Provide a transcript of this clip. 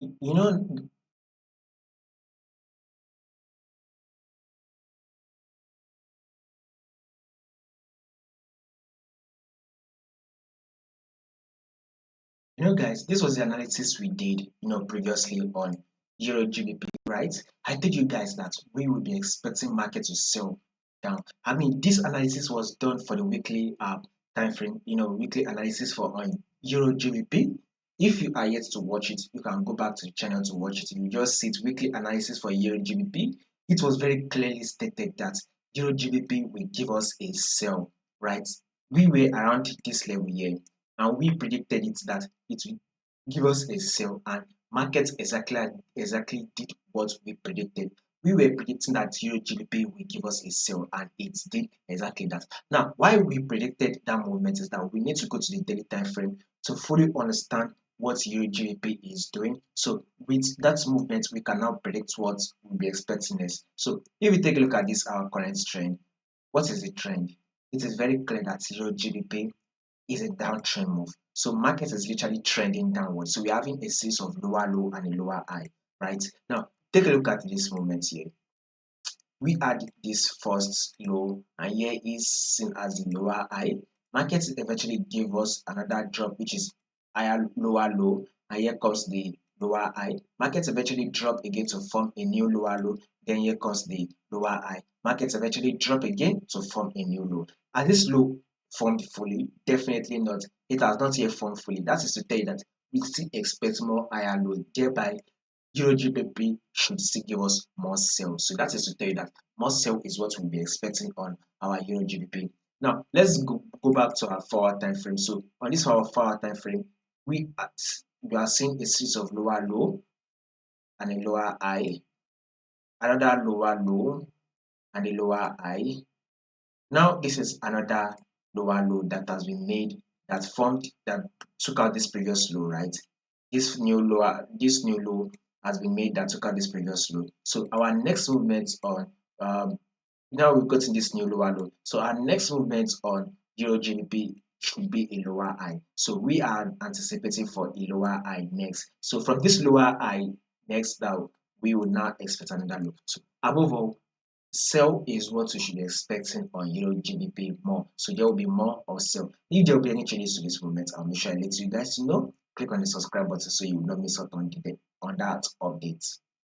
You know, guys, this was the analysis we did, previously on Euro GBP, right? I told you guys that we would be expecting market to sell down. I mean, this analysis was done for the weekly time frame, weekly analysis for on Euro GBP. If you are yet to watch it, you can go back to the channel to watch it. You just see it weekly analysis for Euro GBP. It was very clearly stated that Euro GBP will give us a sell, right? We were around this level here and we predicted it that it will give us a sell, and market exactly did what we predicted. We were predicting that Euro GBP will give us a sell, and it did exactly that. Now, why we predicted that movement is that we need to go to the daily time frame to fully understand what Euro GBP is doing. So with that movement, we can now predict what we'll be expecting next. So if we take a look at this our current trend, what is the trend? It is very clear that Euro GBP is a downtrend move. So market is literally trending downwards. So we're having a series of lower low and a lower high, right? Now, take a look at this moment here. We had this first low, and here is seen as the lower high. Market eventually gave us another drop, which is higher lower low, and here comes the lower high. Markets eventually drop again to form a new lower low, then here comes the lower high. Markets eventually drop again to form a new low. As this low formed fully? Definitely not. It has not yet formed fully. That is to tell you that we still expect more higher low, thereby Euro GBP should still give us more sell. So that is to tell you that more sell is what we'll be expecting on our Euro GBP. Now let's go back to our 4 hour time frame. So on this 4 hour time frame, we are seeing a series of lower low and a lower high, another lower low and a lower high. Now this is another lower low that has been made, that took out this previous low, right? This new low has been made that took out this previous low. So our next movement on now we've gotten this new lower low. So our next movement on Euro GBP should be a lower high. So we are anticipating for a lower high next. So from this lower high next now, we would now expect another low. So above all, sell is what you should be expecting on Euro GBP more. So there will be more of sell. If there will be any changes to this movement, I'll make sure I let you guys know. Click on the subscribe button so you will not miss out on that update.